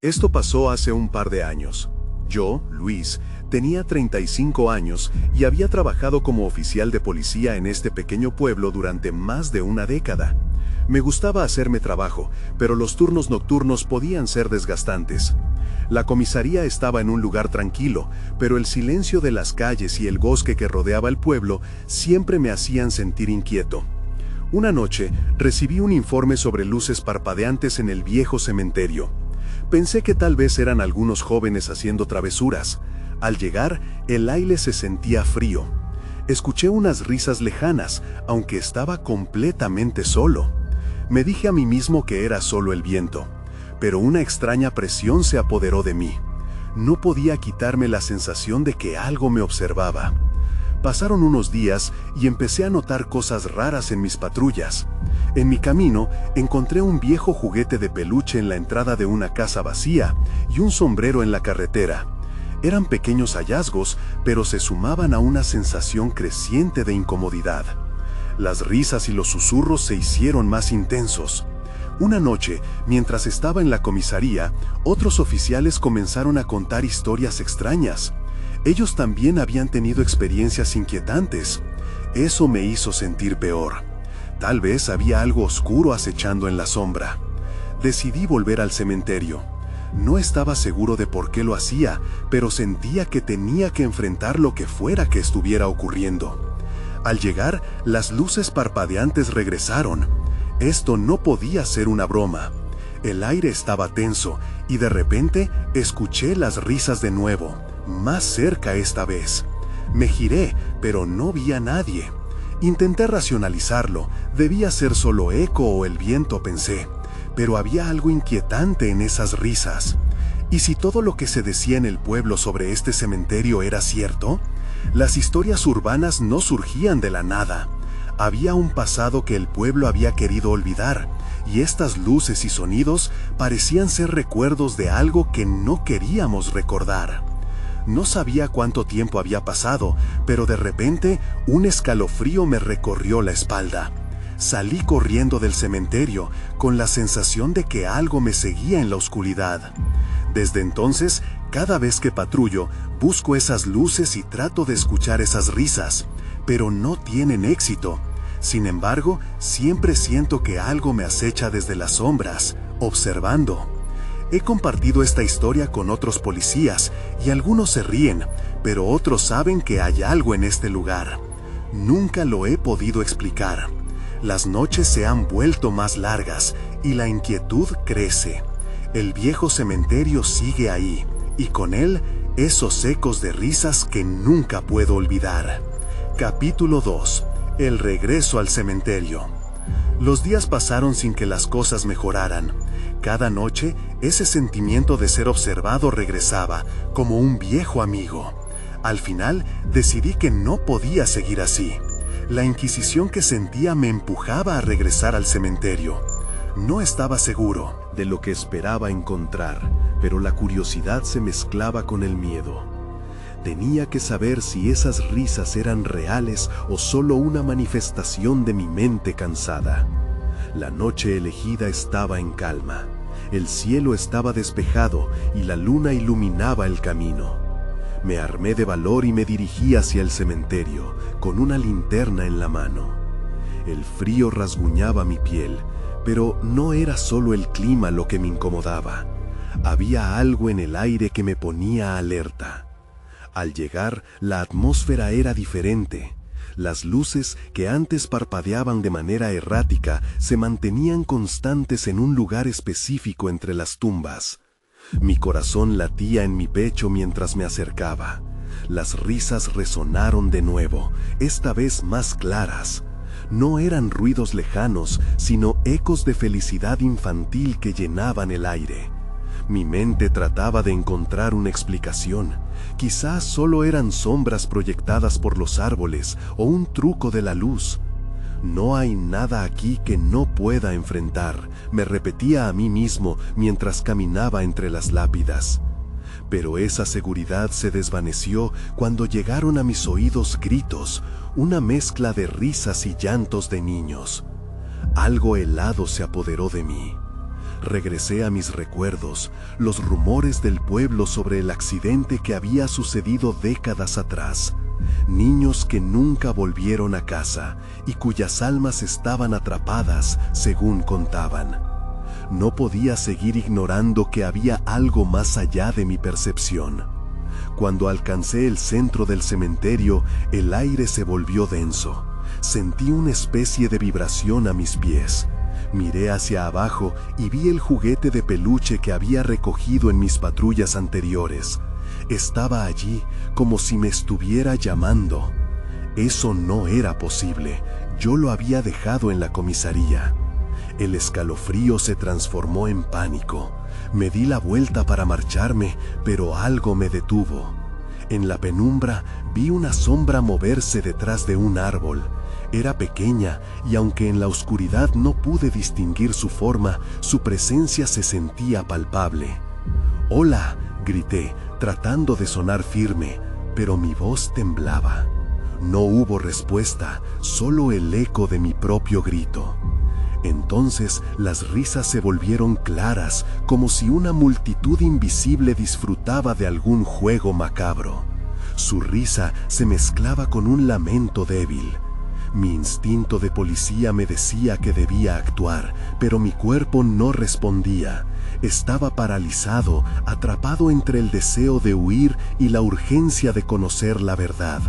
Esto pasó hace un par de años. Yo, Luis, tenía 35 años y había trabajado como oficial de policía en este pequeño pueblo durante más de una década. Me gustaba hacerme trabajo, pero los turnos nocturnos podían ser desgastantes. La comisaría estaba en un lugar tranquilo, pero el silencio de las calles y el bosque que rodeaba el pueblo siempre me hacían sentir inquieto. Una noche recibí un informe sobre luces parpadeantes en el viejo cementerio. Pensé que tal vez eran algunos jóvenes haciendo travesuras. Al llegar, el aire se sentía frío. Escuché unas risas lejanas, aunque estaba completamente solo. Me dije a mí mismo que era solo el viento, pero una extraña presión se apoderó de mí. No podía quitarme la sensación de que algo me observaba. Pasaron unos días y empecé a notar cosas raras en mis patrullas. En mi camino encontré un viejo juguete de peluche en la entrada de una casa vacía y un sombrero en la carretera. Eran pequeños hallazgos, pero se sumaban a una sensación creciente de incomodidad. Las risas y los susurros se hicieron más intensos. Una noche, mientras estaba en la comisaría, otros oficiales comenzaron a contar historias extrañas. Ellos también habían tenido experiencias inquietantes. Eso me hizo sentir peor. Tal vez había algo oscuro acechando en la sombra. Decidí volver al cementerio. No estaba seguro de por qué lo hacía, pero sentía que tenía que enfrentar lo que fuera que estuviera ocurriendo. Al llegar, las luces parpadeantes regresaron. Esto no podía ser una broma. El aire estaba tenso y de repente escuché las risas de nuevo, más cerca esta vez. Me giré, pero no vi a nadie. Intenté racionalizarlo, debía ser solo eco o el viento, pensé, pero había algo inquietante en esas risas. ¿Y si todo lo que se decía en el pueblo sobre este cementerio era cierto? Las historias urbanas no surgían de la nada. Había un pasado que el pueblo había querido olvidar, y estas luces y sonidos parecían ser recuerdos de algo que no queríamos recordar. No sabía cuánto tiempo había pasado, pero de repente un escalofrío me recorrió la espalda. Salí corriendo del cementerio con la sensación de que algo me seguía en la oscuridad. Desde entonces, cada vez que patrullo, busco esas luces y trato de escuchar esas risas, pero no tienen éxito. Sin embargo, siempre siento que algo me acecha desde las sombras, observando. He compartido esta historia con otros policías y algunos se ríen, pero otros saben que hay algo en este lugar. Nunca lo he podido explicar. Las noches se han vuelto más largas y la inquietud crece. El viejo cementerio sigue ahí, y con él esos ecos de risas que nunca puedo olvidar. Capítulo 2. El regreso al cementerio. Los días pasaron sin que las cosas mejoraran. Cada noche, ese sentimiento de ser observado regresaba, como un viejo amigo. Al final, decidí que no podía seguir así. La inquisición que sentía me empujaba a regresar al cementerio. No estaba seguro de lo que esperaba encontrar, pero la curiosidad se mezclaba con el miedo. Tenía que saber si esas risas eran reales o solo una manifestación de mi mente cansada. La noche elegida estaba en calma. El cielo estaba despejado y la luna iluminaba el camino. Me armé de valor y me dirigí hacia el cementerio, con una linterna en la mano. El frío rasguñaba mi piel, pero no era solo el clima lo que me incomodaba. Había algo en el aire que me ponía alerta. Al llegar, la atmósfera era diferente. Las luces que antes parpadeaban de manera errática se mantenían constantes en un lugar específico entre las tumbas. Mi corazón latía en mi pecho mientras me acercaba. Las risas resonaron de nuevo, esta vez más claras. No eran ruidos lejanos, sino ecos de felicidad infantil que llenaban el aire. Mi mente trataba de encontrar una explicación. Quizás solo eran sombras proyectadas por los árboles o un truco de la luz. No hay nada aquí que no pueda enfrentar, me repetía a mí mismo mientras caminaba entre las lápidas. Pero esa seguridad se desvaneció cuando llegaron a mis oídos gritos, una mezcla de risas y llantos de niños. Algo helado se apoderó de mí. Regresé a mis recuerdos, los rumores del pueblo sobre el accidente que había sucedido décadas atrás. Niños que nunca volvieron a casa y cuyas almas estaban atrapadas, según contaban. No podía seguir ignorando que había algo más allá de mi percepción. Cuando alcancé el centro del cementerio, el aire se volvió denso. Sentí una especie de vibración a mis pies. Miré hacia abajo y vi el juguete de peluche que había recogido en mis patrullas anteriores. Estaba allí como si me estuviera llamando. Eso no era posible. Yo lo había dejado en la comisaría. El escalofrío se transformó en pánico. Me di la vuelta para marcharme, pero algo me detuvo. En la penumbra vi una sombra moverse detrás de un árbol. Era pequeña y aunque en la oscuridad no pude distinguir su forma, su presencia se sentía palpable. «¡Hola!», grité, tratando de sonar firme, pero mi voz temblaba. No hubo respuesta, solo el eco de mi propio grito. Entonces las risas se volvieron claras, como si una multitud invisible disfrutaba de algún juego macabro. Su risa se mezclaba con un lamento débil. Mi instinto de policía me decía que debía actuar, pero mi cuerpo no respondía. Estaba paralizado, atrapado entre el deseo de huir y la urgencia de conocer la verdad.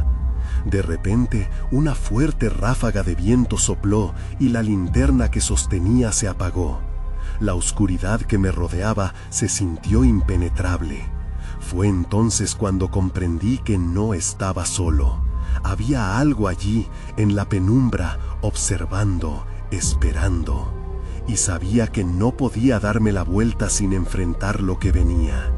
De repente, una fuerte ráfaga de viento sopló y la linterna que sostenía se apagó. La oscuridad que me rodeaba se sintió impenetrable. Fue entonces cuando comprendí que no estaba solo. Había algo allí, en la penumbra, observando, esperando. Y sabía que no podía darme la vuelta sin enfrentar lo que venía.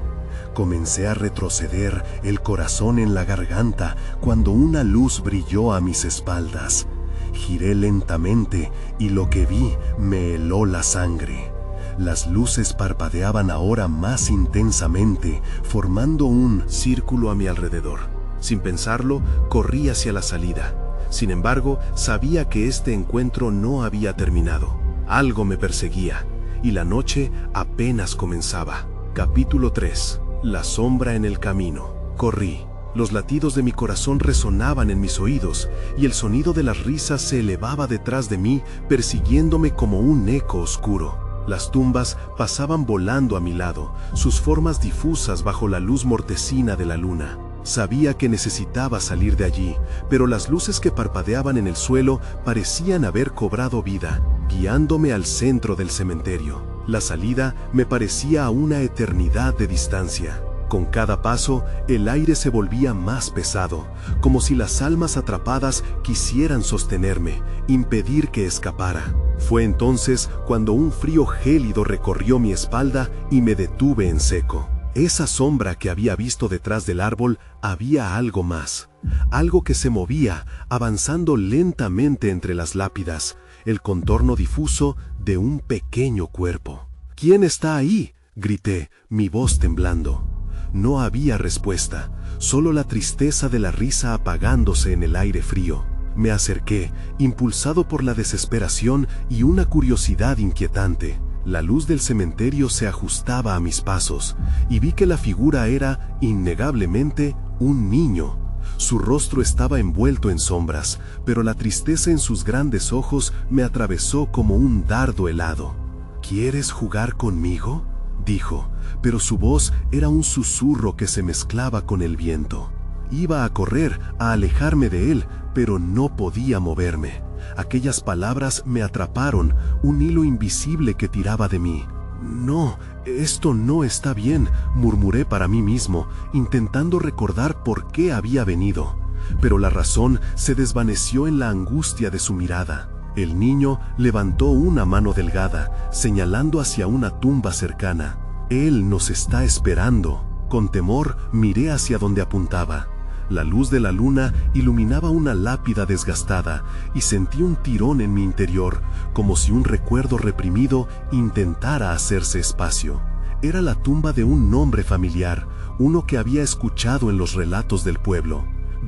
Comencé a retroceder, el corazón en la garganta, cuando una luz brilló a mis espaldas. Giré lentamente y lo que vi me heló la sangre. Las luces parpadeaban ahora más intensamente, formando un círculo a mi alrededor. Sin pensarlo, corrí hacia la salida. Sin embargo, sabía que este encuentro no había terminado. Algo me perseguía, y la noche apenas comenzaba. Capítulo 3. La sombra en el camino. Corrí. Los latidos de mi corazón resonaban en mis oídos, y el sonido de las risas se elevaba detrás de mí, persiguiéndome como un eco oscuro. Las tumbas pasaban volando a mi lado, sus formas difusas bajo la luz mortecina de la luna. Sabía que necesitaba salir de allí, pero las luces que parpadeaban en el suelo parecían haber cobrado vida, guiándome al centro del cementerio. La salida me parecía a una eternidad de distancia. Con cada paso, el aire se volvía más pesado, como si las almas atrapadas quisieran sostenerme, impedir que escapara. Fue entonces cuando un frío gélido recorrió mi espalda y me detuve en seco. Esa sombra que había visto detrás del árbol había algo más, algo que se movía, avanzando lentamente entre las lápidas, el contorno difuso de un pequeño cuerpo. «¿Quién está ahí?», grité, mi voz temblando. No había respuesta, solo la tristeza de la risa apagándose en el aire frío. Me acerqué, impulsado por la desesperación y una curiosidad inquietante. La luz del cementerio se ajustaba a mis pasos, y vi que la figura era, innegablemente, un niño. Su rostro estaba envuelto en sombras, pero la tristeza en sus grandes ojos me atravesó como un dardo helado. «¿Quieres jugar conmigo?», dijo, pero su voz era un susurro que se mezclaba con el viento. Iba a correr, a alejarme de él, pero no podía moverme. Aquellas palabras me atraparon, un hilo invisible que tiraba de mí. «No, esto no está bien», murmuré para mí mismo, intentando recordar por qué había venido. Pero la razón se desvaneció en la angustia de su mirada. El niño levantó una mano delgada, señalando hacia una tumba cercana. «Él nos está esperando». Con temor miré hacia donde apuntaba. La luz de la luna iluminaba una lápida desgastada y sentí un tirón en mi interior, como si un recuerdo reprimido intentara hacerse espacio. Era la tumba de un nombre familiar, uno que había escuchado en los relatos del pueblo.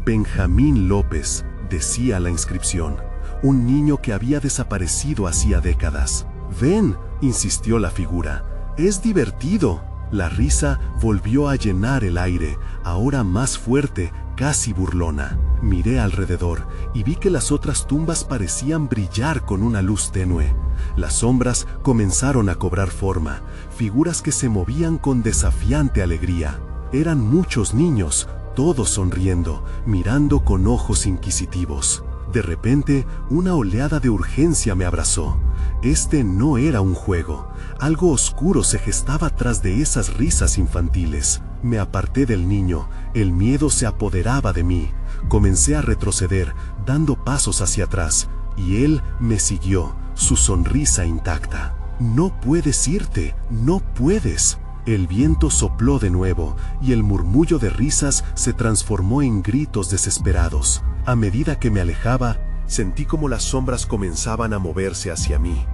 Benjamín López, decía la inscripción, un niño que había desaparecido hacía décadas. Ven, insistió la figura. Es divertido. La risa volvió a llenar el aire, ahora más fuerte, casi burlona. Miré alrededor y vi que las otras tumbas parecían brillar con una luz tenue. Las sombras comenzaron a cobrar forma, figuras que se movían con desafiante alegría. Eran muchos niños, todos sonriendo, mirando con ojos inquisitivos. De repente, una oleada de urgencia me abrazó. Este no era un juego. Algo oscuro se gestaba tras de esas risas infantiles. Me aparté del niño, el miedo se apoderaba de mí. Comencé a retroceder, dando pasos hacia atrás, y él me siguió, su sonrisa intacta. No puedes irte, no puedes. El viento sopló de nuevo, y el murmullo de risas se transformó en gritos desesperados. A medida que me alejaba, sentí como las sombras comenzaban a moverse hacia mí.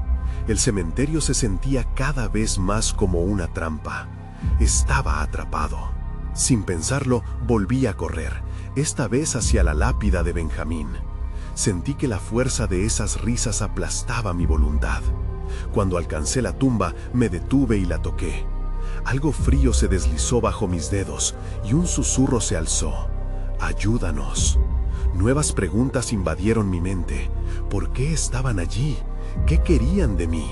El cementerio se sentía cada vez más como una trampa. Estaba atrapado. Sin pensarlo, volví a correr, esta vez hacia la lápida de Benjamín. Sentí que la fuerza de esas risas aplastaba mi voluntad. Cuando alcancé la tumba, me detuve y la toqué. Algo frío se deslizó bajo mis dedos y un susurro se alzó. ¡Ayúdanos! Nuevas preguntas invadieron mi mente. ¿Por qué estaban allí? ¿Qué querían de mí?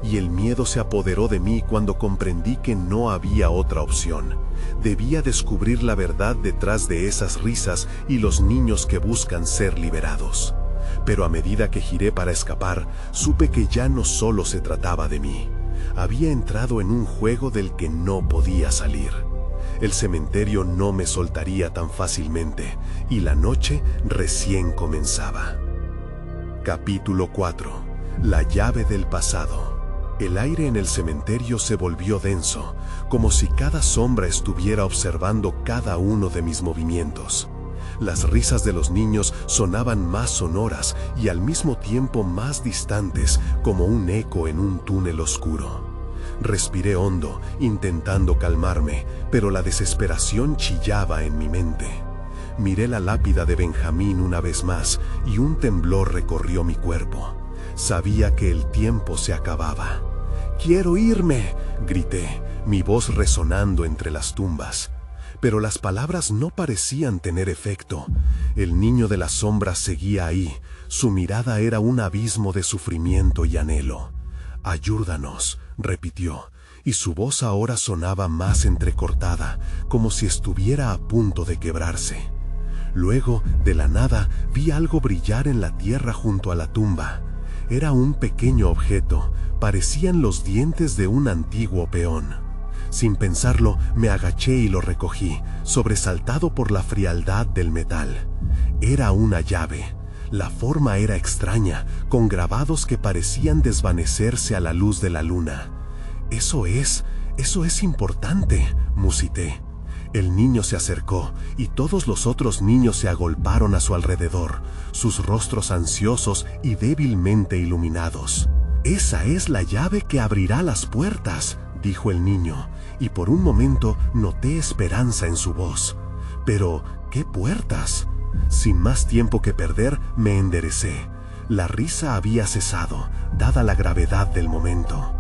Y el miedo se apoderó de mí cuando comprendí que no había otra opción. Debía descubrir la verdad detrás de esas risas y los niños que buscan ser liberados. Pero a medida que giré para escapar, supe que ya no solo se trataba de mí. Había entrado en un juego del que no podía salir. El cementerio no me soltaría tan fácilmente, y la noche recién comenzaba. Capítulo 4. La llave del pasado. El aire en el cementerio se volvió denso, como si cada sombra estuviera observando cada uno de mis movimientos. Las risas de los niños sonaban más sonoras y al mismo tiempo más distantes, como un eco en un túnel oscuro. Respiré hondo, intentando calmarme, pero la desesperación chillaba en mi mente. Miré la lápida de Benjamín una vez más y un temblor recorrió mi cuerpo. Sabía que el tiempo se acababa. «¡Quiero irme!», grité, mi voz resonando entre las tumbas. Pero las palabras no parecían tener efecto. El niño de las sombras seguía ahí. Su mirada era un abismo de sufrimiento y anhelo. «Ayúdanos», repitió, y su voz ahora sonaba más entrecortada, como si estuviera a punto de quebrarse. Luego, de la nada, vi algo brillar en la tierra junto a la tumba. Era un pequeño objeto, parecían los dientes de un antiguo peón. Sin pensarlo, me agaché y lo recogí, sobresaltado por la frialdad del metal. Era una llave. La forma era extraña, con grabados que parecían desvanecerse a la luz de la luna. Eso es importante», musité. El niño se acercó, y todos los otros niños se agolparon a su alrededor, sus rostros ansiosos y débilmente iluminados. «Esa es la llave que abrirá las puertas», dijo el niño, y por un momento noté esperanza en su voz. «¿Pero qué puertas?». Sin más tiempo que perder, me enderecé. La risa había cesado, dada la gravedad del momento.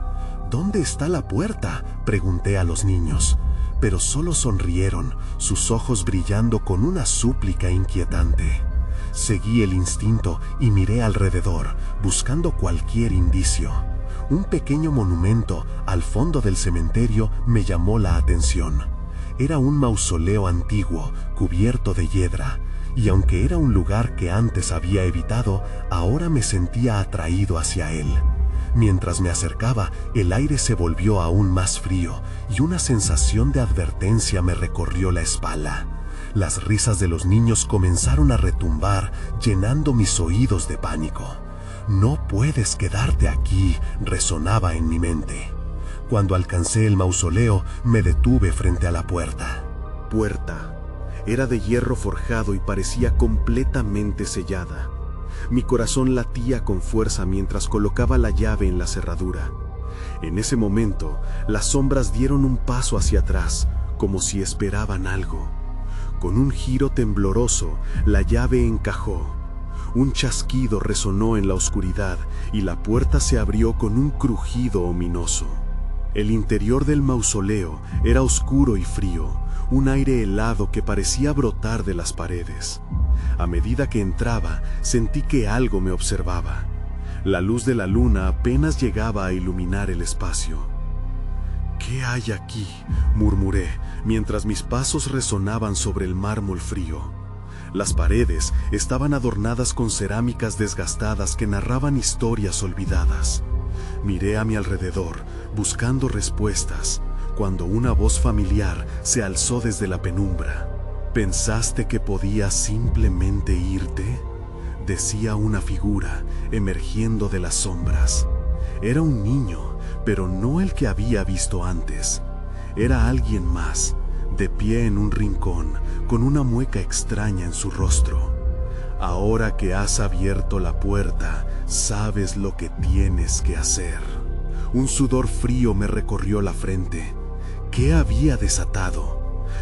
«¿Dónde está la puerta?», pregunté a los niños. Pero solo sonrieron, sus ojos brillando con una súplica inquietante. Seguí el instinto y miré alrededor, buscando cualquier indicio. Un pequeño monumento al fondo del cementerio me llamó la atención. Era un mausoleo antiguo, cubierto de hiedra, y aunque era un lugar que antes había evitado, ahora me sentía atraído hacia él. Mientras me acercaba, el aire se volvió aún más frío y una sensación de advertencia me recorrió la espalda. Las risas de los niños comenzaron a retumbar, llenando mis oídos de pánico. «No puedes quedarte aquí», resonaba en mi mente. Cuando alcancé el mausoleo, me detuve frente a la puerta. Puerta. Era de hierro forjado y parecía completamente sellada. Mi corazón latía con fuerza mientras colocaba la llave en la cerradura. En ese momento, las sombras dieron un paso hacia atrás, como si esperaban algo. Con un giro tembloroso, la llave encajó. Un chasquido resonó en la oscuridad y la puerta se abrió con un crujido ominoso. El interior del mausoleo era oscuro y frío, un aire helado que parecía brotar de las paredes. A medida que entraba, sentí que algo me observaba. La luz de la luna apenas llegaba a iluminar el espacio. «¿Qué hay aquí?», murmuré, mientras mis pasos resonaban sobre el mármol frío. Las paredes estaban adornadas con cerámicas desgastadas que narraban historias olvidadas. Miré a mi alrededor, buscando respuestas, cuando una voz familiar se alzó desde la penumbra. «¿Pensaste que podías simplemente irte?», decía una figura, emergiendo de las sombras. Era un niño, pero no el que había visto antes. Era alguien más, de pie en un rincón, con una mueca extraña en su rostro. «Ahora que has abierto la puerta, sabes lo que tienes que hacer». Un sudor frío me recorrió la frente. ¿Qué había desatado?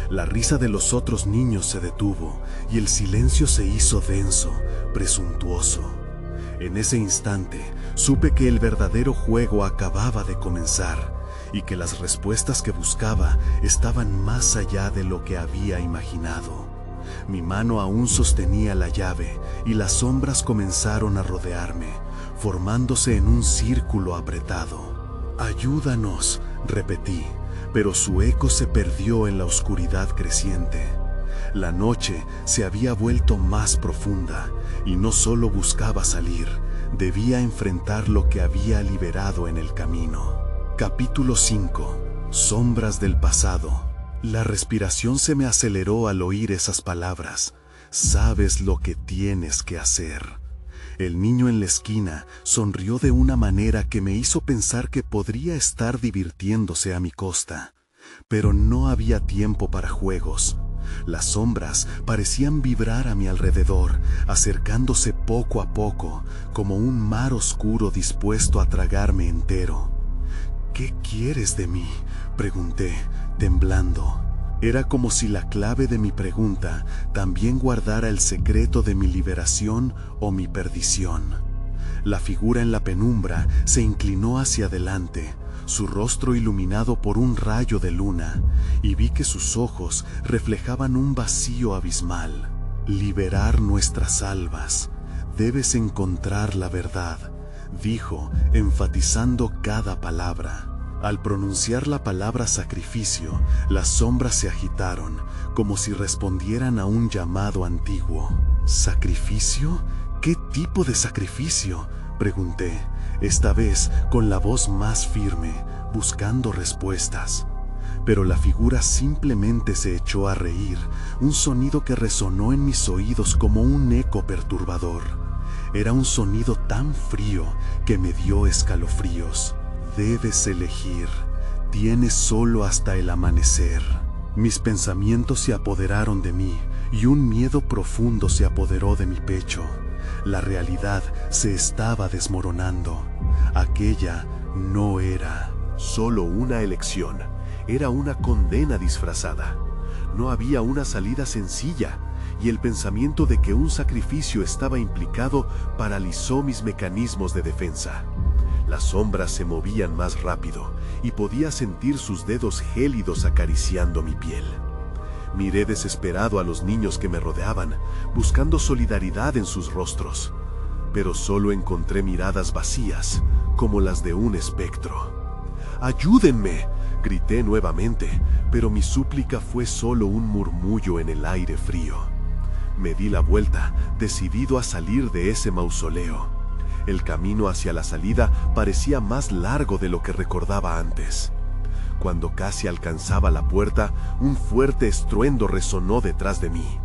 La risa de los otros niños se detuvo y el silencio se hizo denso, presuntuoso. En ese instante, supe que el verdadero juego acababa de comenzar y que las respuestas que buscaba estaban más allá de lo que había imaginado. Mi mano aún sostenía la llave y las sombras comenzaron a rodearme, formándose en un círculo apretado. «Ayúdanos», repetí, pero su eco se perdió en la oscuridad creciente. La noche se había vuelto más profunda y no solo buscaba salir, debía enfrentar lo que había liberado en el camino. Capítulo 5. Sombras del pasado. La respiración se me aceleró al oír esas palabras. «Sabes lo que tienes que hacer». El niño en la esquina sonrió de una manera que me hizo pensar que podría estar divirtiéndose a mi costa. Pero no había tiempo para juegos. Las sombras parecían vibrar a mi alrededor, acercándose poco a poco, como un mar oscuro dispuesto a tragarme entero. «¿Qué quieres de mí?», pregunté, temblando. Era como si la clave de mi pregunta también guardara el secreto de mi liberación o mi perdición. La figura en la penumbra se inclinó hacia adelante, su rostro iluminado por un rayo de luna, y vi que sus ojos reflejaban un vacío abismal. «Liberar nuestras almas. Debes encontrar la verdad», dijo, enfatizando cada palabra. Al pronunciar la palabra sacrificio, las sombras se agitaron, como si respondieran a un llamado antiguo. «¿Sacrificio? ¿Qué tipo de sacrificio?», pregunté, esta vez con la voz más firme, buscando respuestas. Pero la figura simplemente se echó a reír, un sonido que resonó en mis oídos como un eco perturbador. Era un sonido tan frío que me dio escalofríos. «Debes elegir. Tienes solo hasta el amanecer». Mis pensamientos se apoderaron de mí y un miedo profundo se apoderó de mi pecho. La realidad se estaba desmoronando. Aquella no era solo una elección, era una condena disfrazada. No había una salida sencilla, y el pensamiento de que un sacrificio estaba implicado paralizó mis mecanismos de defensa. Las sombras se movían más rápido y podía sentir sus dedos gélidos acariciando mi piel. Miré desesperado a los niños que me rodeaban, buscando solidaridad en sus rostros, pero solo encontré miradas vacías, como las de un espectro. «¡Ayúdenme!», grité nuevamente, pero mi súplica fue solo un murmullo en el aire frío. Me di la vuelta, decidido a salir de ese mausoleo. El camino hacia la salida parecía más largo de lo que recordaba antes. Cuando casi alcanzaba la puerta, un fuerte estruendo resonó detrás de mí.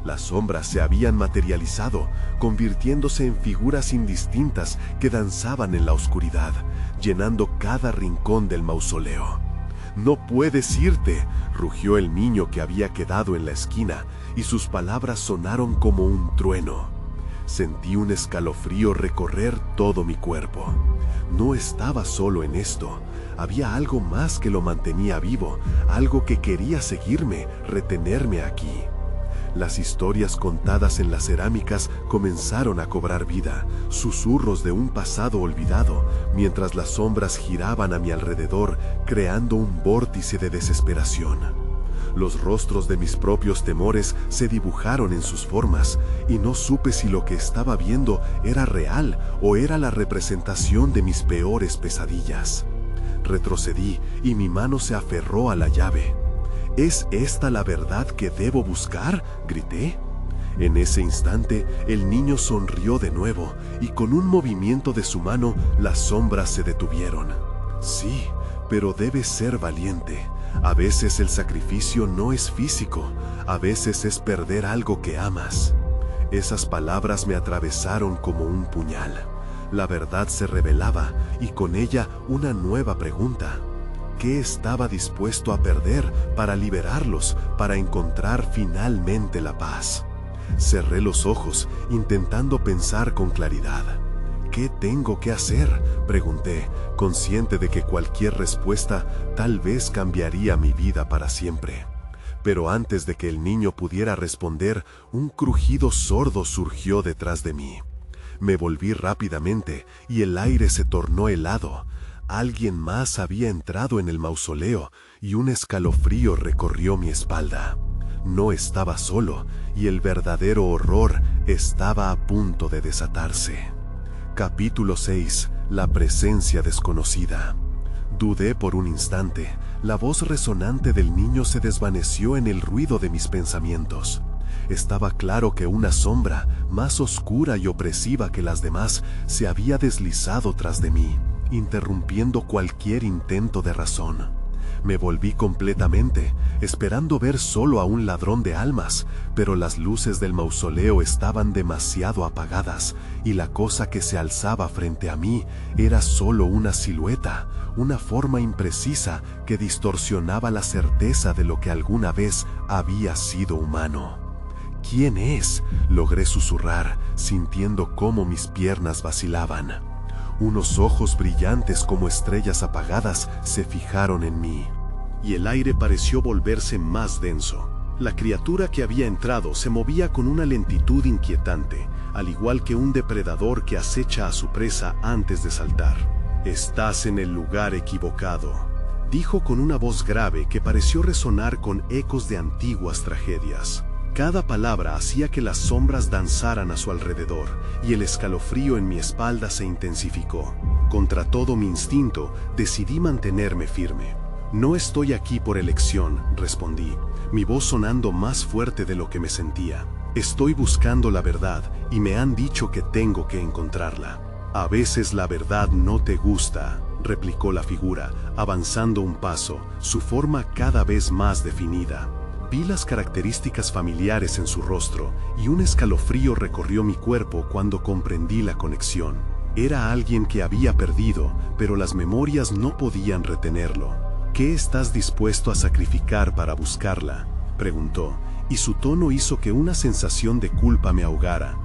Las sombras se habían materializado, convirtiéndose en figuras indistintas que danzaban en la oscuridad, llenando cada rincón del mausoleo. «¡No puedes irte!», rugió el niño que había quedado en la esquina, y sus palabras sonaron como un trueno. Sentí un escalofrío recorrer todo mi cuerpo. No estaba solo en esto. Había algo más que lo mantenía vivo, algo que quería seguirme, retenerme aquí. Las historias contadas en las cerámicas comenzaron a cobrar vida, susurros de un pasado olvidado, mientras las sombras giraban a mi alrededor, creando un vórtice de desesperación. Los rostros de mis propios temores se dibujaron en sus formas, y no supe si lo que estaba viendo era real o era la representación de mis peores pesadillas. Retrocedí y mi mano se aferró a la llave. ¿Es esta la verdad que debo buscar?, grité. En ese instante, el niño sonrió de nuevo, y con un movimiento de su mano, las sombras se detuvieron. Sí, pero debes ser valiente. A veces el sacrificio no es físico, a veces es perder algo que amas. Esas palabras me atravesaron como un puñal. La verdad se revelaba, y con ella una nueva pregunta. ¿Qué estaba dispuesto a perder para liberarlos, para encontrar finalmente la paz? Cerré los ojos, intentando pensar con claridad. ¿Qué tengo que hacer?, pregunté, consciente de que cualquier respuesta tal vez cambiaría mi vida para siempre. Pero antes de que el niño pudiera responder, un crujido sordo surgió detrás de mí. Me volví rápidamente y el aire se tornó helado. Alguien más había entrado en el mausoleo y un escalofrío recorrió mi espalda. No estaba solo y el verdadero horror estaba a punto de desatarse. Capítulo 6. La presencia desconocida. Dudé por un instante. La voz resonante del niño se desvaneció en el ruido de mis pensamientos. Estaba claro que una sombra, más oscura y opresiva que las demás, se había deslizado tras de mí, interrumpiendo cualquier intento de razón. Me volví completamente, esperando ver solo a un ladrón de almas, pero las luces del mausoleo estaban demasiado apagadas, y la cosa que se alzaba frente a mí era solo una silueta, una forma imprecisa que distorsionaba la certeza de lo que alguna vez había sido humano. ¿Quién es?, logré susurrar, sintiendo cómo mis piernas vacilaban. Unos ojos brillantes como estrellas apagadas se fijaron en mí, y el aire pareció volverse más denso. La criatura que había entrado se movía con una lentitud inquietante, al igual que un depredador que acecha a su presa antes de saltar. «Estás en el lugar equivocado», dijo con una voz grave que pareció resonar con ecos de antiguas tragedias. Cada palabra hacía que las sombras danzaran a su alrededor, y el escalofrío en mi espalda se intensificó. Contra todo mi instinto, decidí mantenerme firme. «No estoy aquí por elección», respondí, mi voz sonando más fuerte de lo que me sentía. «Estoy buscando la verdad, y me han dicho que tengo que encontrarla». «A veces la verdad no te gusta», replicó la figura, avanzando un paso, su forma cada vez más definida. Vi las características familiares en su rostro, y un escalofrío recorrió mi cuerpo cuando comprendí la conexión. Era alguien que había perdido, pero las memorias no podían retenerlo. «¿Qué estás dispuesto a sacrificar para buscarla?», preguntó, y su tono hizo que una sensación de culpa me ahogara.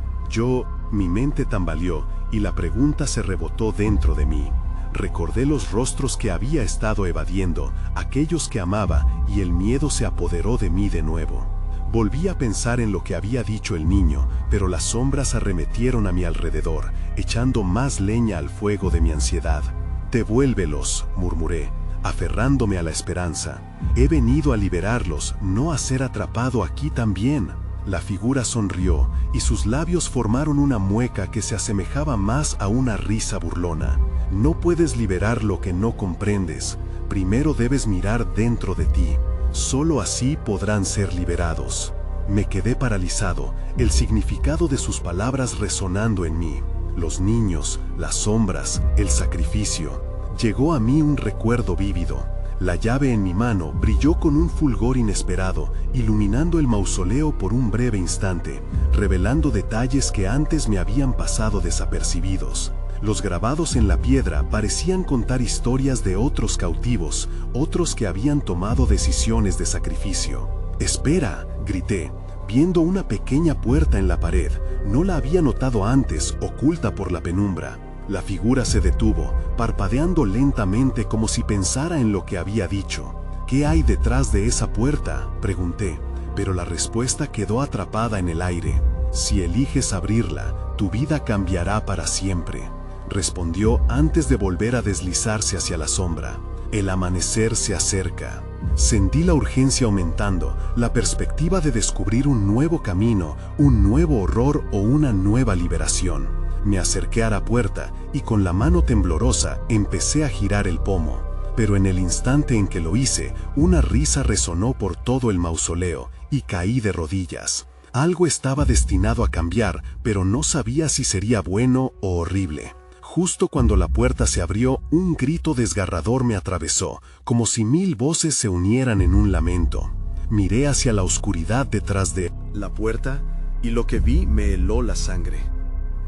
Mi mente tambaleó, y la pregunta se rebotó dentro de mí. Recordé los rostros que había estado evadiendo, aquellos que amaba, y el miedo se apoderó de mí de nuevo. Volví a pensar en lo que había dicho el niño, pero las sombras arremetieron a mi alrededor, echando más leña al fuego de mi ansiedad. «Devuélvelos», murmuré, aferrándome a la esperanza. «He venido a liberarlos, no a ser atrapado aquí también». La figura sonrió, y sus labios formaron una mueca que se asemejaba más a una risa burlona. «No puedes liberar lo que no comprendes. Primero debes mirar dentro de ti. Solo así podrán ser liberados». Me quedé paralizado, el significado de sus palabras resonando en mí. Los niños, las sombras, el sacrificio. Llegó a mí un recuerdo vívido. La llave en mi mano brilló con un fulgor inesperado, iluminando el mausoleo por un breve instante, revelando detalles que antes me habían pasado desapercibidos. Los grabados en la piedra parecían contar historias de otros cautivos, otros que habían tomado decisiones de sacrificio. «¡Espera!», grité, viendo una pequeña puerta en la pared. No la había notado antes, oculta por la penumbra. La figura se detuvo, parpadeando lentamente como si pensara en lo que había dicho. «¿Qué hay detrás de esa puerta?», pregunté, pero la respuesta quedó atrapada en el aire. Si eliges abrirla, tu vida cambiará para siempre, respondió antes de volver a deslizarse hacia la sombra. El amanecer se acerca. Sentí la urgencia aumentando, la perspectiva de descubrir un nuevo camino, un nuevo horror o una nueva liberación. Me acerqué a la puerta y con la mano temblorosa empecé a girar el pomo. Pero en el instante en que lo hice, una risa resonó por todo el mausoleo y caí de rodillas. Algo estaba destinado a cambiar, pero no sabía si sería bueno o horrible. Justo cuando la puerta se abrió, un grito desgarrador me atravesó, como si 1000 voces se unieran en un lamento. Miré hacia la oscuridad detrás de la puerta y lo que vi me heló la sangre.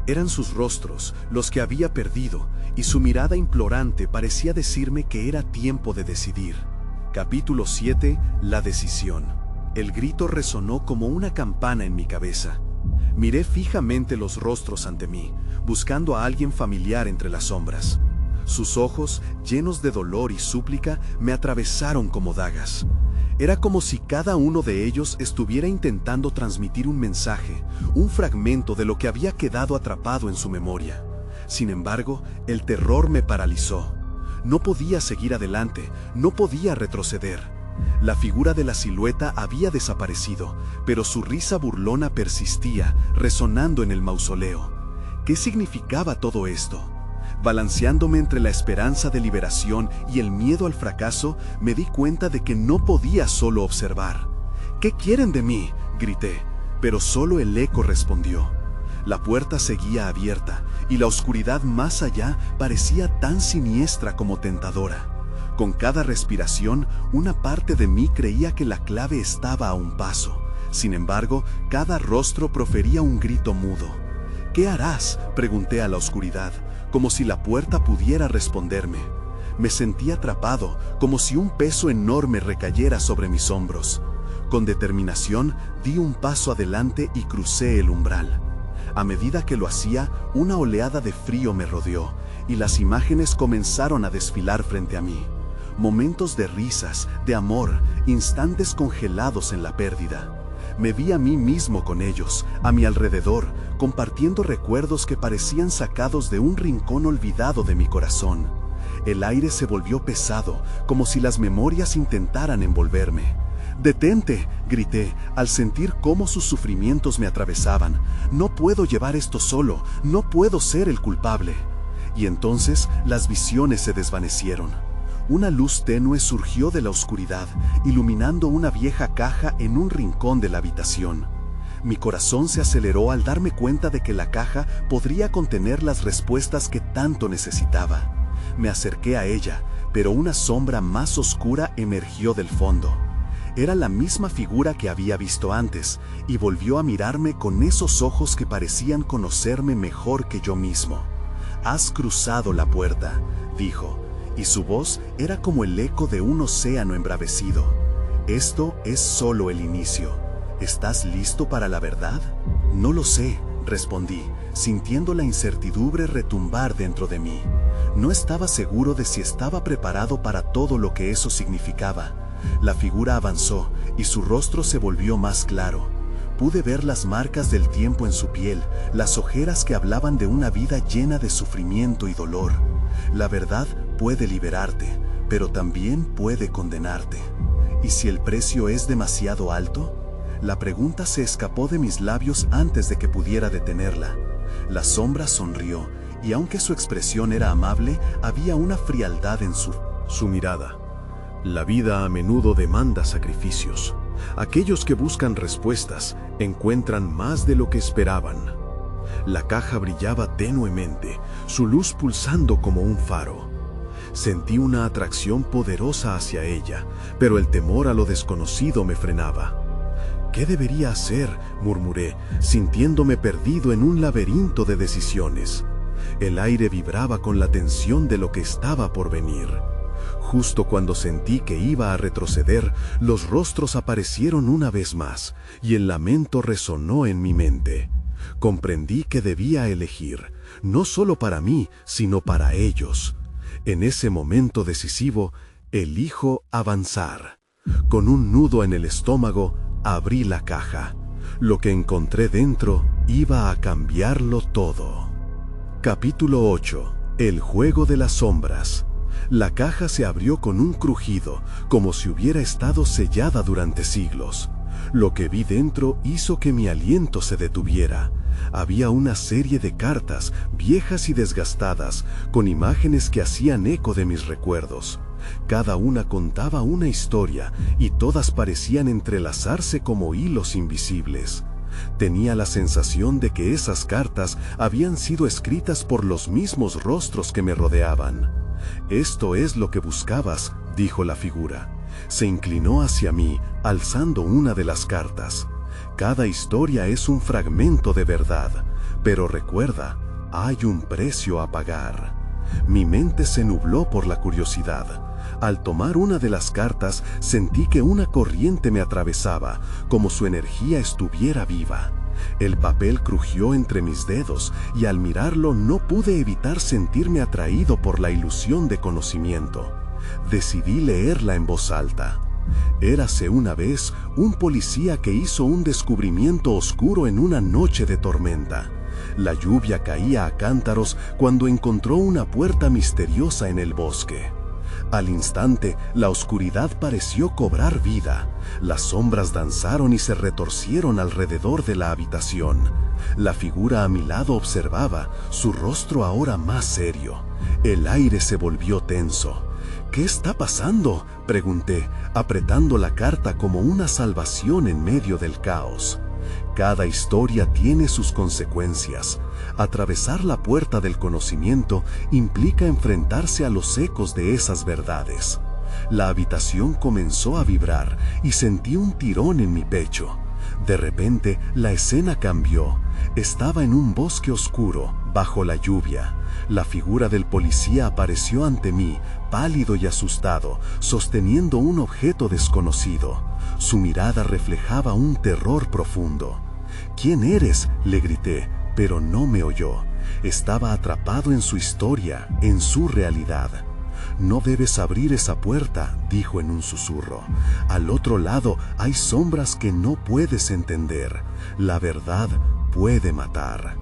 Eran sus rostros, los que había perdido, y su mirada implorante parecía decirme que era tiempo de decidir. Capítulo 7. La decisión. El grito resonó como una campana en mi cabeza. Miré fijamente los rostros ante mí, buscando a alguien familiar entre las sombras. Sus ojos, llenos de dolor y súplica, me atravesaron como dagas. Era como si cada uno de ellos estuviera intentando transmitir un mensaje, un fragmento de lo que había quedado atrapado en su memoria. Sin embargo, el terror me paralizó. No podía seguir adelante, no podía retroceder. La figura de la silueta había desaparecido, pero su risa burlona persistía, resonando en el mausoleo. ¿Qué significaba todo esto? Balanceándome entre la esperanza de liberación y el miedo al fracaso, me di cuenta de que no podía solo observar. ¿Qué quieren de mí?, grité, pero solo el eco respondió. La puerta seguía abierta, y la oscuridad más allá parecía tan siniestra como tentadora. Con cada respiración, una parte de mí creía que la clave estaba a un paso. Sin embargo, cada rostro profería un grito mudo. ¿Qué harás?, pregunté a la oscuridad, como si la puerta pudiera responderme. Me sentí atrapado, como si un peso enorme recayera sobre mis hombros. Con determinación, di un paso adelante y crucé el umbral. A medida que lo hacía, una oleada de frío me rodeó, y las imágenes comenzaron a desfilar frente a mí. Momentos de risas, de amor, instantes congelados en la pérdida. Me vi a mí mismo con ellos, a mi alrededor, compartiendo recuerdos que parecían sacados de un rincón olvidado de mi corazón. El aire se volvió pesado, como si las memorias intentaran envolverme. «¡Detente!», grité, al sentir cómo sus sufrimientos me atravesaban. «No puedo llevar esto solo, no puedo ser el culpable». Y entonces las visiones se desvanecieron. Una luz tenue surgió de la oscuridad, iluminando una vieja caja en un rincón de la habitación. Mi corazón se aceleró al darme cuenta de que la caja podría contener las respuestas que tanto necesitaba. Me acerqué a ella, pero una sombra más oscura emergió del fondo. Era la misma figura que había visto antes, y volvió a mirarme con esos ojos que parecían conocerme mejor que yo mismo. «Has cruzado la puerta», dijo, y su voz era como el eco de un océano embravecido. «Esto es solo el inicio. ¿Estás listo para la verdad?». «No lo sé», respondí, sintiendo la incertidumbre retumbar dentro de mí. No estaba seguro de si estaba preparado para todo lo que eso significaba. La figura avanzó, y su rostro se volvió más claro. Pude ver las marcas del tiempo en su piel, las ojeras que hablaban de una vida llena de sufrimiento y dolor. La verdad puede liberarte, pero también puede condenarte. ¿Y si el precio es demasiado alto? La pregunta se escapó de mis labios antes de que pudiera detenerla. La sombra sonrió, y aunque su expresión era amable, había una frialdad en su mirada. La vida a menudo demanda sacrificios. Aquellos que buscan respuestas encuentran más de lo que esperaban. La caja brillaba tenuemente, su luz pulsando como un faro. Sentí una atracción poderosa hacia ella, pero el temor a lo desconocido me frenaba. «¿Qué debería hacer?», murmuré, sintiéndome perdido en un laberinto de decisiones. El aire vibraba con la tensión de lo que estaba por venir. Justo cuando sentí que iba a retroceder, los rostros aparecieron una vez más, y el lamento resonó en mi mente. Comprendí que debía elegir, no solo para mí, sino para ellos. En ese momento decisivo, elijo avanzar. Con un nudo en el estómago, abrí la caja. Lo que encontré dentro iba a cambiarlo todo. Capítulo 8. El juego de las sombras. La caja se abrió con un crujido, como si hubiera estado sellada durante siglos. Lo que vi dentro hizo que mi aliento se detuviera. Había una serie de cartas, viejas y desgastadas, con imágenes que hacían eco de mis recuerdos. Cada una contaba una historia, y todas parecían entrelazarse como hilos invisibles. Tenía la sensación de que esas cartas habían sido escritas por los mismos rostros que me rodeaban. «Esto es lo que buscabas», dijo la figura. Se inclinó hacia mí, alzando una de las cartas. «Cada historia es un fragmento de verdad, pero recuerda, hay un precio a pagar». Mi mente se nubló por la curiosidad. Al tomar una de las cartas, sentí que una corriente me atravesaba, como su energía estuviera viva. El papel crujió entre mis dedos y al mirarlo no pude evitar sentirme atraído por la ilusión de conocimiento. Decidí leerla en voz alta. Érase una vez un policía que hizo un descubrimiento oscuro en una noche de tormenta. La lluvia caía a cántaros cuando encontró una puerta misteriosa en el bosque. Al instante, la oscuridad pareció cobrar vida. Las sombras danzaron y se retorcieron alrededor de la habitación. La figura a mi lado observaba, su rostro ahora más serio. El aire se volvió tenso. «¿Qué está pasando?», pregunté, apretando la carta como una salvación en medio del caos. Cada historia tiene sus consecuencias. Atravesar la puerta del conocimiento implica enfrentarse a los ecos de esas verdades. La habitación comenzó a vibrar y sentí un tirón en mi pecho. De repente, la escena cambió. Estaba en un bosque oscuro, bajo la lluvia. La figura del policía apareció ante mí, pálido y asustado, sosteniendo un objeto desconocido. Su mirada reflejaba un terror profundo. «¿Quién eres?», le grité, pero no me oyó. Estaba atrapado en su historia, en su realidad. «No debes abrir esa puerta», dijo en un susurro. «Al otro lado hay sombras que no puedes entender. La verdad puede matar».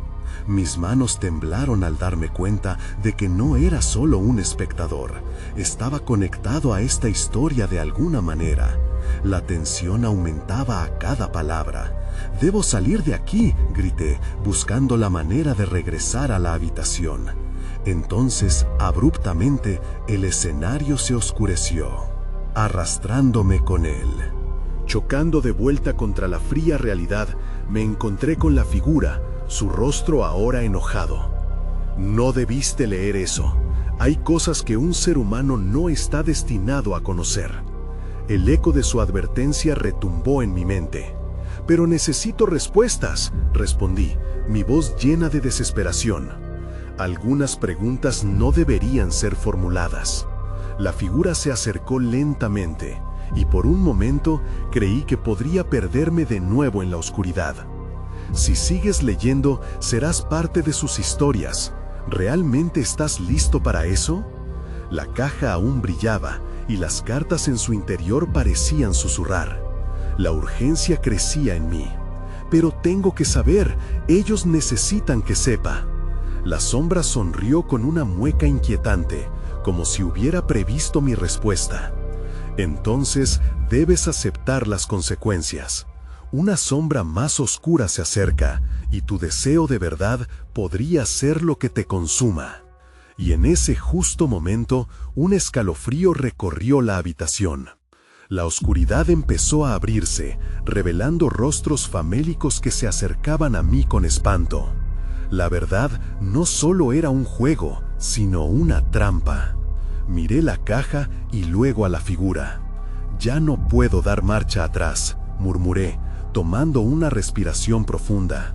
Mis manos temblaron al darme cuenta de que no era solo un espectador. Estaba conectado a esta historia de alguna manera. La tensión aumentaba a cada palabra. «Debo salir de aquí», grité, buscando la manera de regresar a la habitación. Entonces, abruptamente, el escenario se oscureció, arrastrándome con él. Chocando de vuelta contra la fría realidad, me encontré con la figura, su rostro ahora enojado. «No debiste leer eso. Hay cosas que un ser humano no está destinado a conocer». El eco de su advertencia retumbó en mi mente. «Pero necesito respuestas», respondí, mi voz llena de desesperación. Algunas preguntas no deberían ser formuladas. La figura se acercó lentamente, y por un momento creí que podría perderme de nuevo en la oscuridad. «Si sigues leyendo, serás parte de sus historias. ¿Realmente estás listo para eso?». La caja aún brillaba, y las cartas en su interior parecían susurrar. La urgencia crecía en mí. «Pero tengo que saber, ellos necesitan que sepa». La sombra sonrió con una mueca inquietante, como si hubiera previsto mi respuesta. «Entonces debes aceptar las consecuencias. Una sombra más oscura se acerca, y tu deseo de verdad podría ser lo que te consuma». Y en ese justo momento, un escalofrío recorrió la habitación. La oscuridad empezó a abrirse, revelando rostros famélicos que se acercaban a mí con espanto. La verdad no solo era un juego, sino una trampa. Miré la caja y luego a la figura. «Ya no puedo dar marcha atrás», murmuré, tomando una respiración profunda.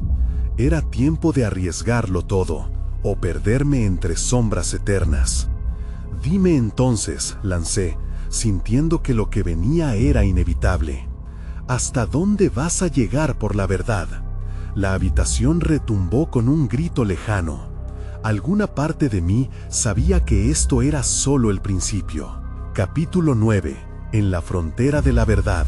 Era tiempo de arriesgarlo todo, o perderme entre sombras eternas. «Dime entonces», lancé, sintiendo que lo que venía era inevitable. «¿Hasta dónde vas a llegar por la verdad?». La habitación retumbó con un grito lejano. Alguna parte de mí sabía que esto era solo el principio. Capítulo 9. En la frontera de la verdad.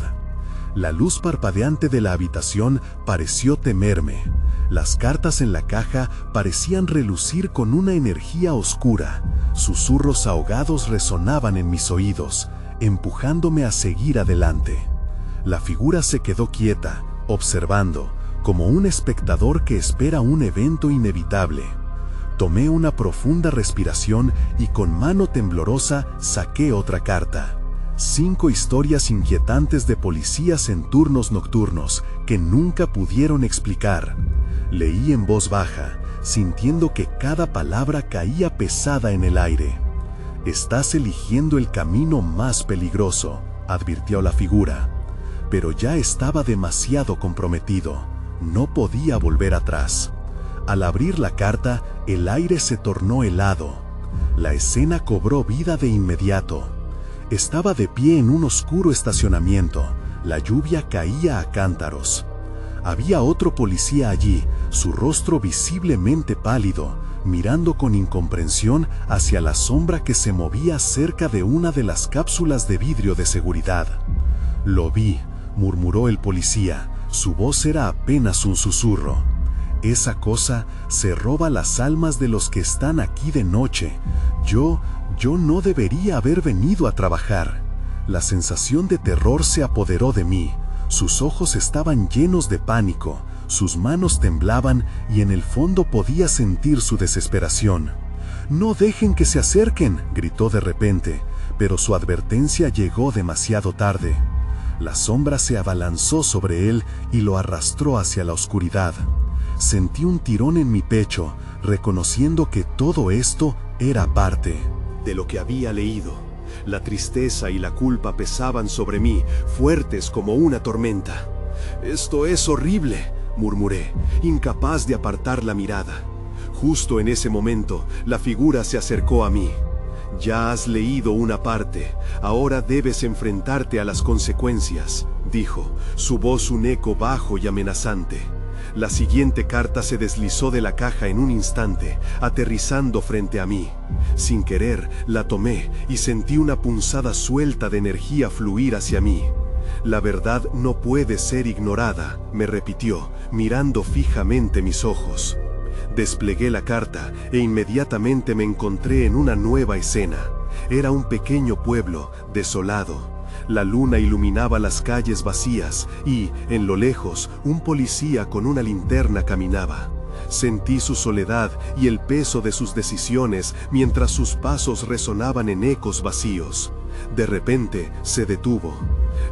La luz parpadeante de la habitación pareció temerme. Las cartas en la caja parecían relucir con una energía oscura. Susurros ahogados resonaban en mis oídos, empujándome a seguir adelante. La figura se quedó quieta, observando, como un espectador que espera un evento inevitable. Tomé una profunda respiración y con mano temblorosa saqué otra carta. 5 historias inquietantes de policías en turnos nocturnos que nunca pudieron explicar. Leí en voz baja, sintiendo que cada palabra caía pesada en el aire. «Estás eligiendo el camino más peligroso», advirtió la figura. Pero ya estaba demasiado comprometido. No podía volver atrás. Al abrir la carta, el aire se tornó helado. La escena cobró vida de inmediato. Estaba de pie en un oscuro estacionamiento. La lluvia caía a cántaros. Había otro policía allí, su rostro visiblemente pálido, mirando con incomprensión hacia la sombra que se movía cerca de una de las cápsulas de vidrio de seguridad. «Lo vi», murmuró el policía. Su voz era apenas un susurro. «Esa cosa se roba las almas de los que están aquí de noche. Yo no debería haber venido a trabajar». La sensación de terror se apoderó de mí. Sus ojos estaban llenos de pánico, sus manos temblaban y en el fondo podía sentir su desesperación. «No dejen que se acerquen», gritó de repente, pero su advertencia llegó demasiado tarde. La sombra se abalanzó sobre él y lo arrastró hacia la oscuridad. Sentí un tirón en mi pecho, reconociendo que todo esto era parte de lo que había leído. La tristeza y la culpa pesaban sobre mí, fuertes como una tormenta. «Esto es horrible», murmuré, incapaz de apartar la mirada. Justo en ese momento, la figura se acercó a mí. «Ya has leído una parte, ahora debes enfrentarte a las consecuencias», dijo, su voz un eco bajo y amenazante. La siguiente carta se deslizó de la caja en un instante, aterrizando frente a mí. Sin querer, la tomé y sentí una punzada suelta de energía fluir hacia mí. «La verdad no puede ser ignorada», me repitió, mirando fijamente mis ojos. Desplegué la carta e inmediatamente me encontré en una nueva escena. Era un pequeño pueblo, desolado. La luna iluminaba las calles vacías y, en lo lejos, un policía con una linterna caminaba. Sentí su soledad y el peso de sus decisiones mientras sus pasos resonaban en ecos vacíos. De repente, se detuvo.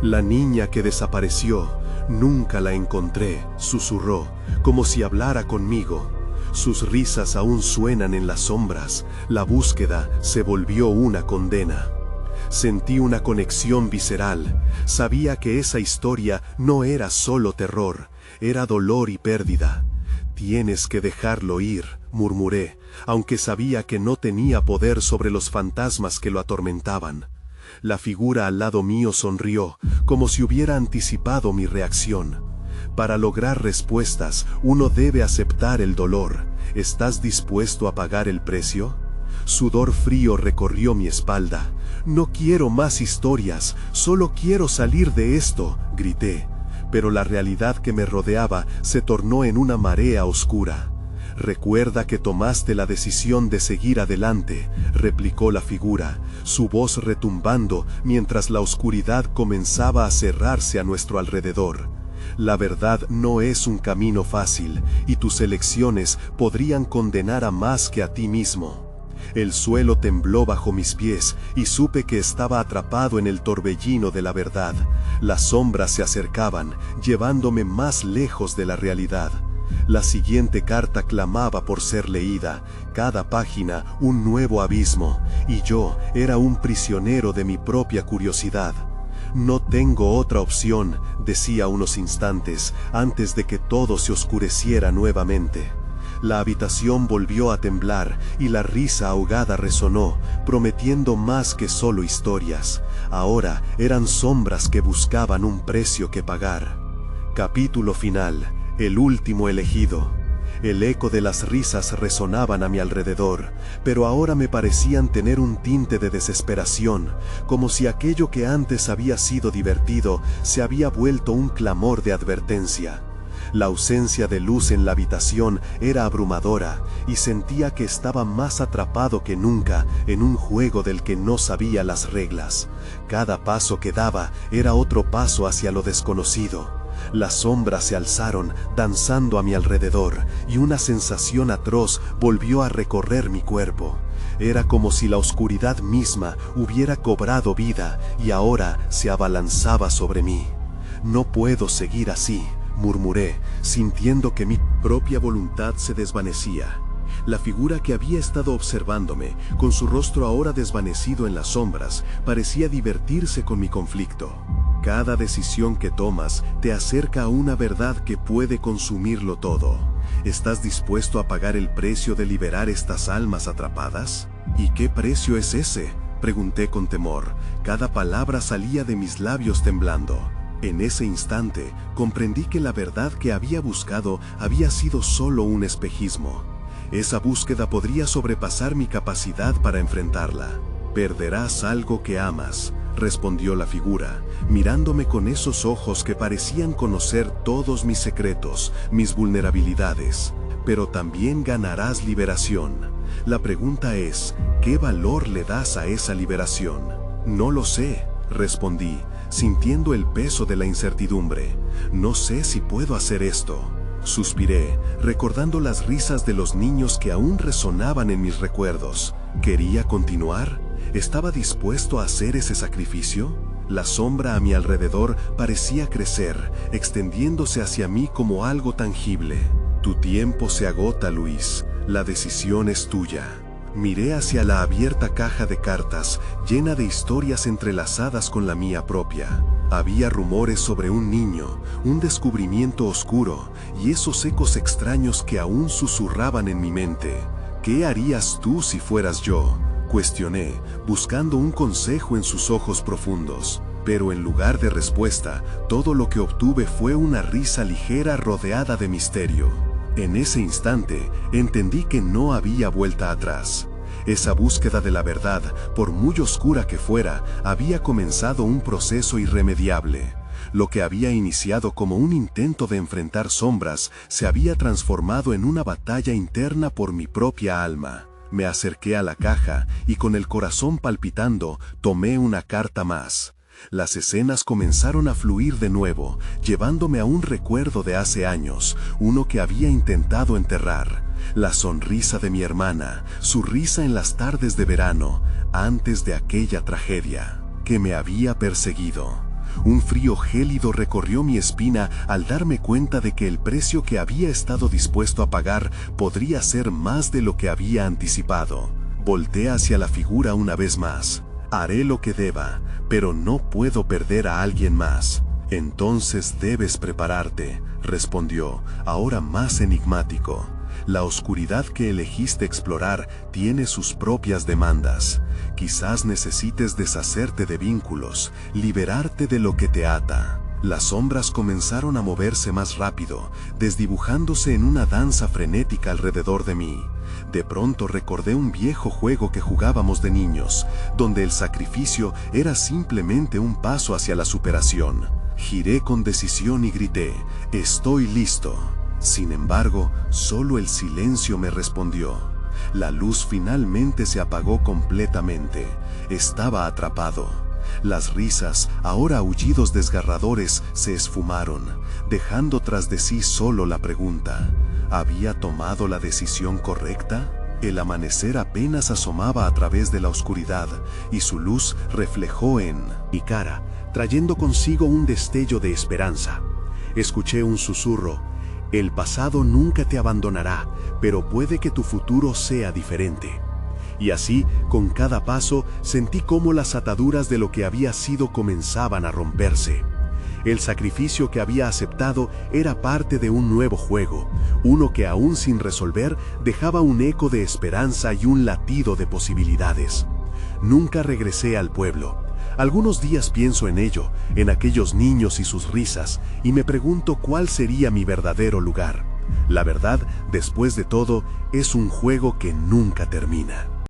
«La niña que desapareció, nunca la encontré», susurró, como si hablara conmigo. Sus risas aún suenan en las sombras. La búsqueda se volvió una condena. Sentí una conexión visceral. Sabía que esa historia no era solo terror, era dolor y pérdida. «Tienes que dejarlo ir», murmuré, aunque sabía que no tenía poder sobre los fantasmas que lo atormentaban. La figura al lado mío sonrió, como si hubiera anticipado mi reacción. «Para lograr respuestas, uno debe aceptar el dolor. ¿Estás dispuesto a pagar el precio?». Sudor frío recorrió mi espalda. «No quiero más historias, solo quiero salir de esto», grité. Pero la realidad que me rodeaba se tornó en una marea oscura. «Recuerda que tomaste la decisión de seguir adelante», replicó la figura, su voz retumbando mientras la oscuridad comenzaba a cerrarse a nuestro alrededor. «La verdad no es un camino fácil, y tus elecciones podrían condenar a más que a ti mismo». El suelo tembló bajo mis pies y supe que estaba atrapado en el torbellino de la verdad. Las sombras se acercaban, llevándome más lejos de la realidad. La siguiente carta clamaba por ser leída, cada página un nuevo abismo, y yo era un prisionero de mi propia curiosidad. «No tengo otra opción», decía unos instantes, antes de que todo se oscureciera nuevamente. La habitación volvió a temblar y la risa ahogada resonó, prometiendo más que solo historias. Ahora eran sombras que buscaban un precio que pagar. Capítulo final. El último elegido. El eco de las risas resonaban a mi alrededor, pero ahora me parecían tener un tinte de desesperación, como si aquello que antes había sido divertido se había vuelto un clamor de advertencia. La ausencia de luz en la habitación era abrumadora y sentía que estaba más atrapado que nunca en un juego del que no sabía las reglas. Cada paso que daba era otro paso hacia lo desconocido. Las sombras se alzaron, danzando a mi alrededor, y una sensación atroz volvió a recorrer mi cuerpo. Era como si la oscuridad misma hubiera cobrado vida y ahora se abalanzaba sobre mí. No puedo seguir así, murmuré, sintiendo que mi propia voluntad se desvanecía. La figura que había estado observándome, con su rostro ahora desvanecido en las sombras, parecía divertirse con mi conflicto. Cada decisión que tomas te acerca a una verdad que puede consumirlo todo. ¿Estás dispuesto a pagar el precio de liberar estas almas atrapadas? ¿Y qué precio es ese?, pregunté con temor. Cada palabra salía de mis labios temblando. En ese instante, comprendí que la verdad que había buscado había sido solo un espejismo. Esa búsqueda podría sobrepasar mi capacidad para enfrentarla. «Perderás algo que amas», respondió la figura, mirándome con esos ojos que parecían conocer todos mis secretos, mis vulnerabilidades. «Pero también ganarás liberación. La pregunta es, ¿qué valor le das a esa liberación?» «No lo sé», respondí, sintiendo el peso de la incertidumbre. «No sé si puedo hacer esto». Suspiré, recordando las risas de los niños que aún resonaban en mis recuerdos. ¿Quería continuar? ¿Estaba dispuesto a hacer ese sacrificio? La sombra a mi alrededor parecía crecer, extendiéndose hacia mí como algo tangible. «Tu tiempo se agota, Luis. La decisión es tuya». Miré hacia la abierta caja de cartas, llena de historias entrelazadas con la mía propia. Había rumores sobre un niño, un descubrimiento oscuro, y esos ecos extraños que aún susurraban en mi mente. «¿Qué harías tú si fueras yo?», cuestioné, buscando un consejo en sus ojos profundos. Pero en lugar de respuesta, todo lo que obtuve fue una risa ligera rodeada de misterio. En ese instante, entendí que no había vuelta atrás. Esa búsqueda de la verdad, por muy oscura que fuera, había comenzado un proceso irremediable. Lo que había iniciado como un intento de enfrentar sombras, se había transformado en una batalla interna por mi propia alma. Me acerqué a la caja y con el corazón palpitando, tomé una carta más. Las escenas comenzaron a fluir de nuevo, llevándome a un recuerdo de hace años, uno que había intentado enterrar. La sonrisa de mi hermana, su risa en las tardes de verano, antes de aquella tragedia que me había perseguido. Un frío gélido recorrió mi espina al darme cuenta de que el precio que había estado dispuesto a pagar podría ser más de lo que había anticipado. Volté hacia la figura una vez más. «Haré lo que deba, pero no puedo perder a alguien más». «Entonces debes prepararte», respondió, ahora más enigmático. «La oscuridad que elegiste explorar tiene sus propias demandas. Quizás necesites deshacerte de vínculos, liberarte de lo que te ata». Las sombras comenzaron a moverse más rápido, desdibujándose en una danza frenética alrededor de mí. De pronto recordé un viejo juego que jugábamos de niños, donde el sacrificio era simplemente un paso hacia la superación. Giré con decisión y grité, «Estoy listo». Sin embargo, solo el silencio me respondió. La luz finalmente se apagó completamente. Estaba atrapado. Las risas, ahora aullidos desgarradores, se esfumaron, dejando tras de sí solo la pregunta: ¿había tomado la decisión correcta? El amanecer apenas asomaba a través de la oscuridad, y su luz reflejó en mi cara, trayendo consigo un destello de esperanza. Escuché un susurro: «El pasado nunca te abandonará, pero puede que tu futuro sea diferente». Y así, con cada paso, sentí cómo las ataduras de lo que había sido comenzaban a romperse. El sacrificio que había aceptado era parte de un nuevo juego, uno que aún sin resolver dejaba un eco de esperanza y un latido de posibilidades. Nunca regresé al pueblo. Algunos días pienso en ello, en aquellos niños y sus risas, y me pregunto cuál sería mi verdadero lugar. La verdad, después de todo, es un juego que nunca termina.